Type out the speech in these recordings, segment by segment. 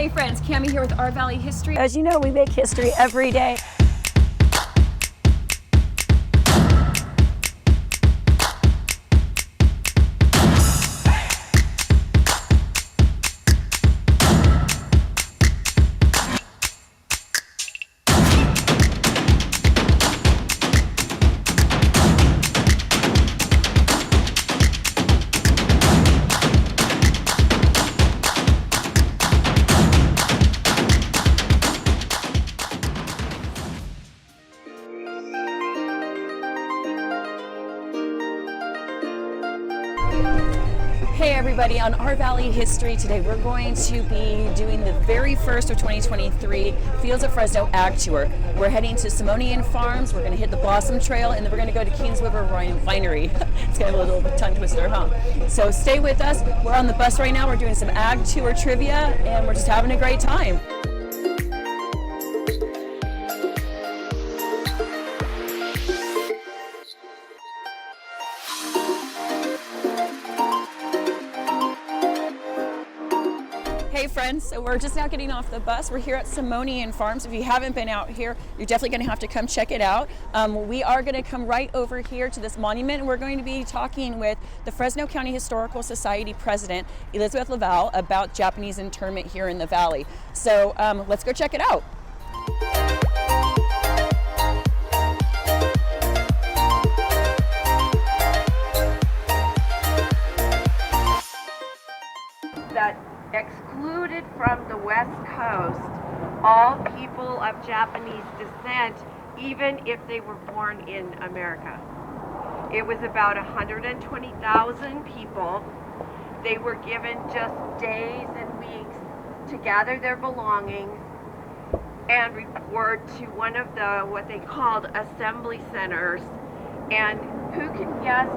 Hey friends, Cami here with Our Valley History. As you know, we make history every day. Hey everybody, on Our Valley History today we're going to be doing the very first of 2023 Fields of Fresno Ag Tour. We're heading to Simonian Farms, we're going to hit the Blossom Trail, and then we're going to go to Kings River Winery. It's kind of a little tongue twister, huh? So stay with us. We're on the bus right now, we're doing some Ag Tour trivia, and we're just having a great time. Hey friends, so we're just now getting off the bus. We're here at Simonian Farms. If you haven't been out here, you're definitely going to have to come check it out. We are going to come right over here to this monument, and we're going to be talking with the Fresno County Historical Society President, Elizabeth Laval, about Japanese internment here in the valley. So let's go check it out. That excluded from the West Coast all people of Japanese descent, even if they were born in America. It was about 120,000 people. They were given just days and weeks to gather their belongings and report to one of the what they called assembly centers. And who can guess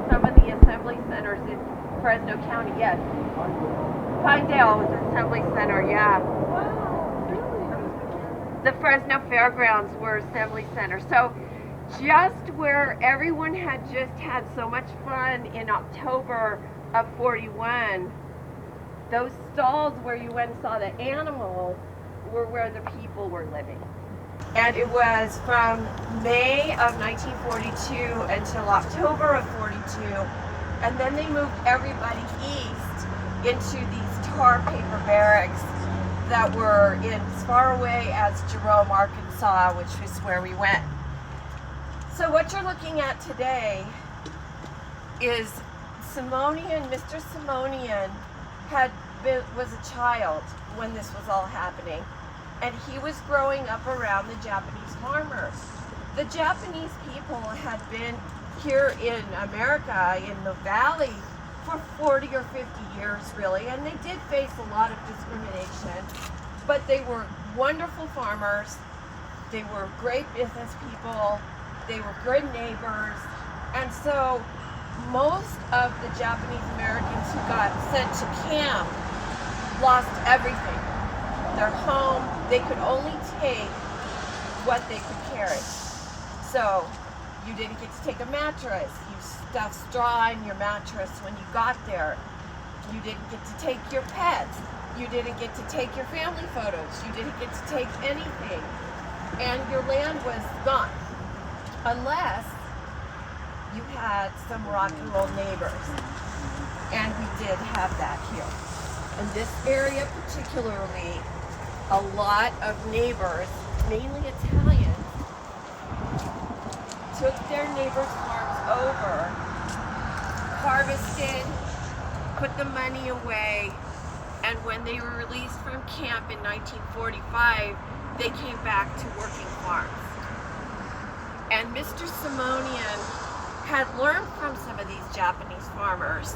some of the assembly centers in Fresno County? Yes. Pinedale was an assembly center, yeah. The Fresno Fairgrounds were assembly centers. So just where everyone had just had so much fun in October of 41, those stalls where you went and saw the animals were where the people were living. And it was from May of 1942 until October of 42. And then they moved everybody east into these tar paper barracks that were in as far away as Jerome, Arkansas, which was where we went. So what you're looking at today is Simonian. Mr. Simonian was a child when this was all happening, and he was growing up around the Japanese farmers. The Japanese people had been here in America, in the valley, for 40 or 50 years, really, and they did face a lot of discrimination, but they were wonderful farmers, they were great business people, they were good neighbors, and so most of the Japanese Americans who got sent to camp lost everything. Their home, they could only take what they could carry. So you didn't get to take a mattress. You stuffed straw in your mattress when you got there. You didn't get to take your pets. You didn't get to take your family photos. You didn't get to take anything. And your land was gone. Unless you had some rock and roll neighbors. And we did have that here. In this area particularly, a lot of neighbors, mainly Italians, took their neighbors' farms over, harvested, put the money away, and when they were released from camp in 1945, they came back to working farms. And Mr. Simonian had learned from some of these Japanese farmers.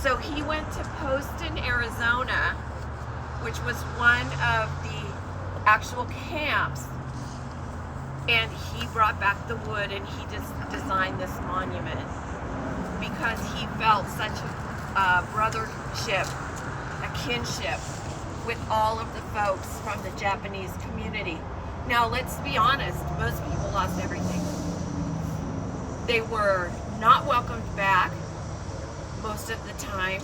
So he went to Poston, Arizona, which was one of the actual camps, and he brought back the wood and he just designed this monument because he felt such a brothership, a kinship with all of the folks from the Japanese community. Now let's be honest, most people lost everything. They were not welcomed back most of the time.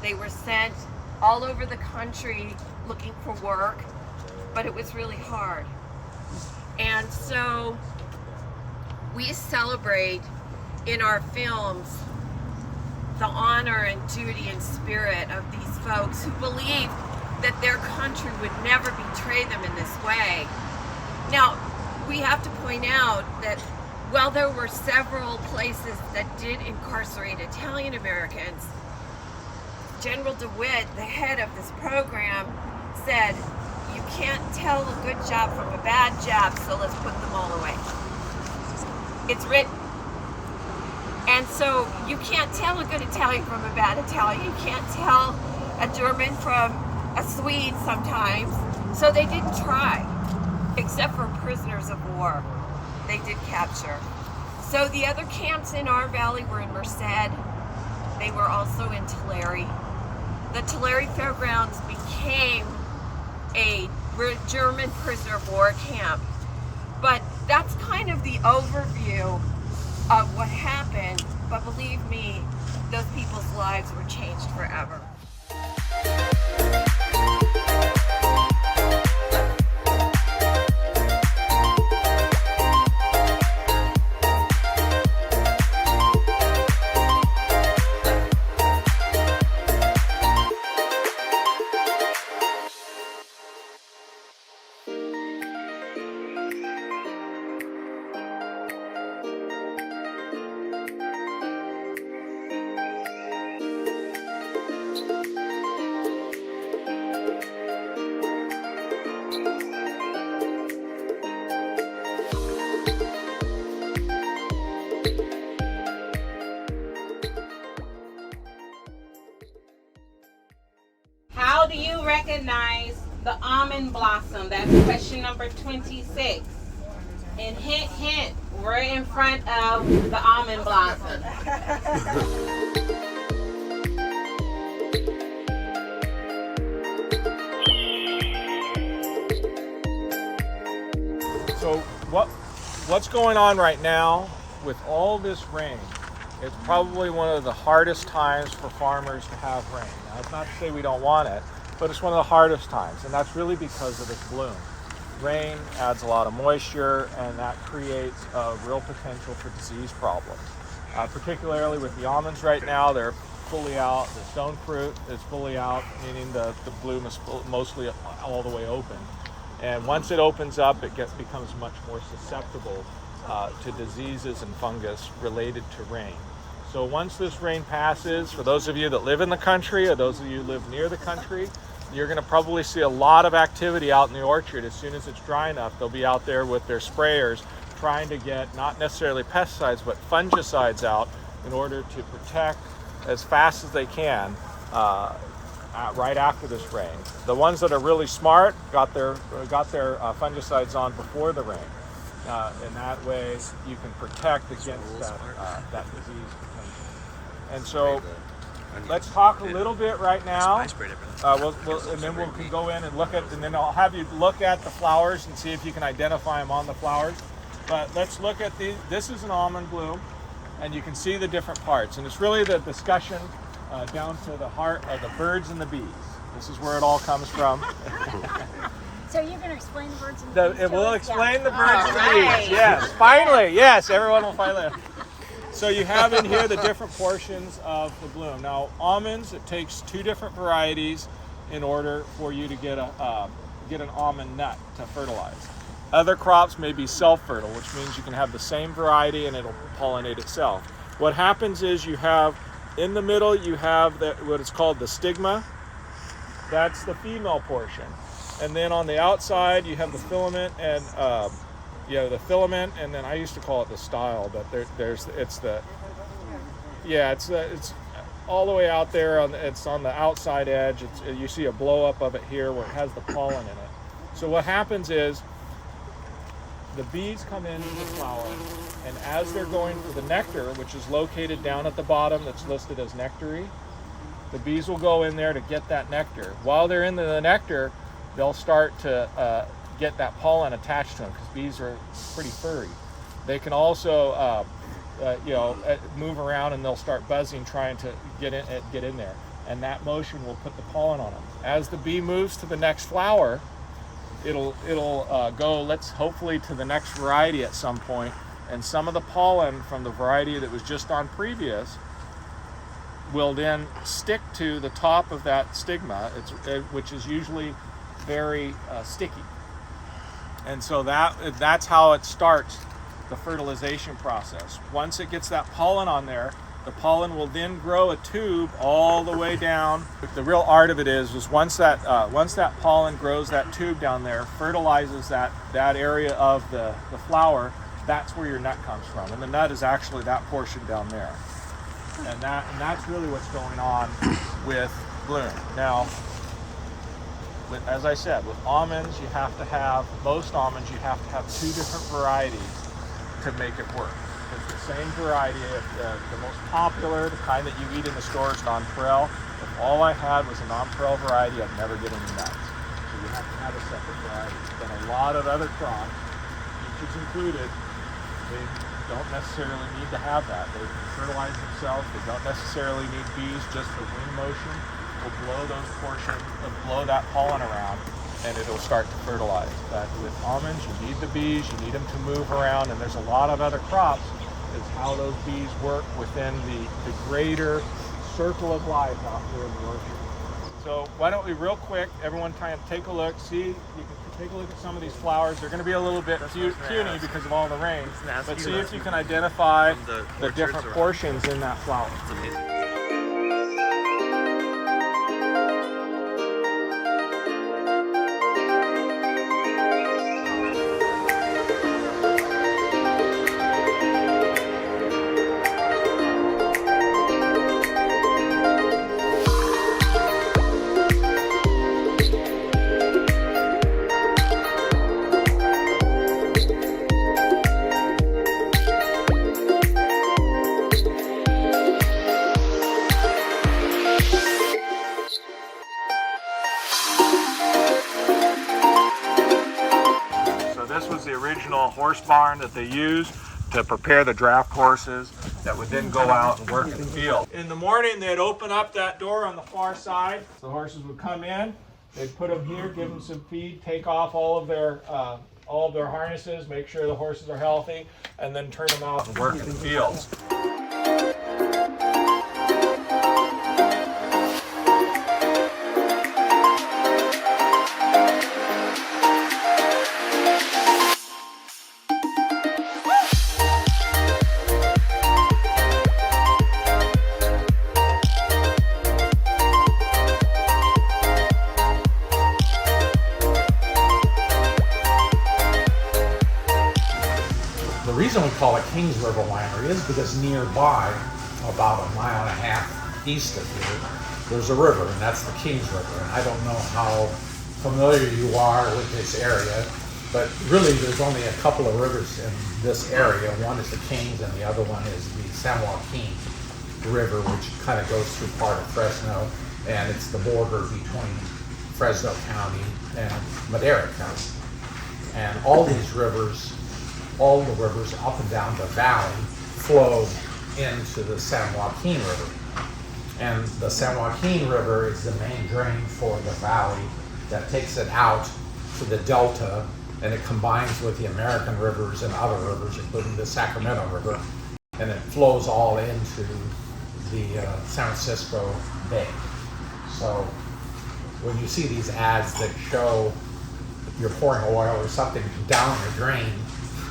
They were sent all over the country looking for work, but it was really hard. And so we celebrate in our films the honor and duty and spirit of these folks who believed that their country would never betray them in this way. Now, we have to point out that while there were several places that did incarcerate Italian Americans, General DeWitt, the head of this program, said, "You can't tell a good job from a bad job, so let's put them all away." It's written. And so you can't tell a good Italian from a bad Italian. You can't tell a German from a Swede sometimes. So they didn't try, except for prisoners of war. They did capture. So the other camps in our valley were in Merced. They were also in Tulare. The Tulare Fairgrounds became a German prisoner of war camp. But that's kind of the overview of what happened. But believe me, those people's lives were changed forever. How do you recognize the almond blossom? That's question number 26. And hint, hint, we're in front of the almond blossom. So what's going on right now with all this rain? It's probably one of the hardest times for farmers to have rain. Now, it's not to say we don't want it, but it's one of the hardest times, and that's really because of this bloom. Rain adds a lot of moisture, and that creates a real potential for disease problems. Particularly with the almonds right now, they're fully out. The stone fruit is fully out, meaning the bloom is mostly all the way open. And once it opens up, it becomes much more susceptible to diseases and fungus related to rain. So once this rain passes, for those of you that live in the country or those of you who live near the country, you're going to probably see a lot of activity out in the orchard. As soon as it's dry enough, they'll be out there with their sprayers trying to get not necessarily pesticides but fungicides out in order to protect as fast as they can right after this rain. The ones that are really smart got their fungicides on before the rain. In that way, you can protect against that disease potential. And so, let's talk a little bit right now. And then we can go in and look at, and then I'll have you look at the flowers and see if you can identify them on the flowers. But let's look at these. This is an almond bloom, and you can see the different parts. And it's really the discussion down to the heart of the birds and the bees. This is where it all comes from. So you're going to explain the birds and the bees? It will explain the birds and the bees. Yes, finally. Yes, everyone will finally. So you have in here the different portions of the bloom. Now, almonds, it takes two different varieties in order for you to get an almond nut to fertilize. Other crops may be self-fertile, which means you can have the same variety and it'll pollinate itself. What happens is you have, in the middle, you have what is called the stigma. That's the female portion. And then on the outside, you have the filament and the filament, and then I used to call it the style, but it's all the way out there. It's on the outside edge. You see a blow up of it here where it has the pollen in it. So what happens is the bees come into the flower, and as they're going for the nectar, which is located down at the bottom, that's listed as nectary, the bees will go in there to get that nectar. While they're in the nectar, they'll start to get that pollen attached to them because bees are pretty furry. They can also move around and they'll start buzzing trying to get in there. and that motion will put the pollen on them. As the bee moves to the next flower, it'll go, let's hopefully, to the next variety at some point, and some of the pollen from the variety that was just on previous will then stick to the top of that stigma, which is usually very sticky. And so that's how it starts the fertilization process. Once it gets that pollen on there, the pollen will then grow a tube all the way down. The real art of it is once that pollen grows that tube down there, fertilizes that area of the flower, that's where your nut comes from. And the nut is actually that portion down there. And that's really what's going on with bloom. Now, as I said, with almonds, most almonds, you have to have 2 different varieties to make it work. It's the same variety. The most popular, the kind that you eat in the store, is nonpareil. If all I had was a nonpareil variety, I'd never get any nuts. So you have to have a separate variety. Then a lot of other crops, peaches included, they don't necessarily need to have that. They can fertilize themselves. They don't necessarily need bees. Just the wind motion will blow that pollen around, and it'll start to fertilize. But with almonds, you need the bees, you need them to move around, and there's a lot of other crops. Is how those bees work within the greater circle of life out here in the orchard. So why don't we real quick, everyone kind of take a look, see, you can take a look at some of these flowers. They're going to be a little bit puny because of all the rain, but see if you can identify the different portions in that flower. This was the original horse barn that they used to prepare the draft horses that would then go out and work in the field. In the morning, they'd open up that door on the far side. The horses would come in, they'd put them here, give them some feed, take off all of their harnesses, make sure the horses are healthy, and then turn them out and work in the fields. The reason we call it Kings River Winery is because nearby, about 1.5 miles east of here, there's a river, and that's the Kings River. And I don't know how familiar you are with this area, but really there's only a couple of rivers in this area. One is the Kings, and the other one is the San Joaquin River, which kind of goes through part of Fresno, and it's the border between Fresno County and Madera County. And all the rivers up and down the valley flow into the San Joaquin River. And the San Joaquin River is the main drain for the valley that takes it out to the delta, and it combines with the American rivers and other rivers, including the Sacramento River, and it flows all into the San Francisco Bay. So when you see these ads that show you're pouring oil or something down the drain,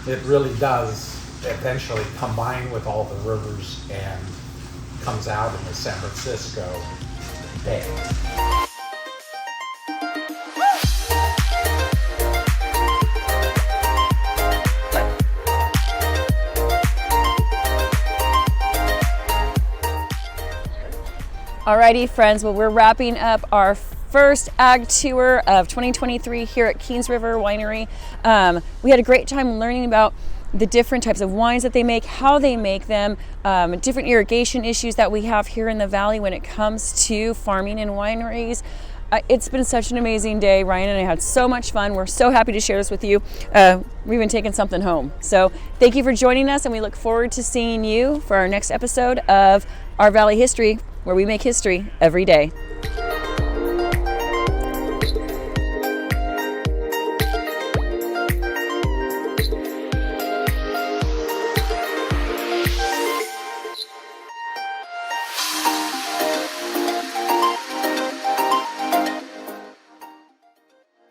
it really does eventually combine with all the rivers and comes out in the San Francisco Bay. Alrighty, friends, well, we're wrapping up our first ag tour of 2023 here at Kings River Winery. We had a great time learning about the different types of wines that they make, how they make them, different irrigation issues that we have here in the valley when it comes to farming and wineries. It's been such an amazing day. Ryan and I had so much fun. We're so happy to share this with you. We've even taken something home. So thank you for joining us, and we look forward to seeing you for our next episode of Our Valley History. where we make history every day.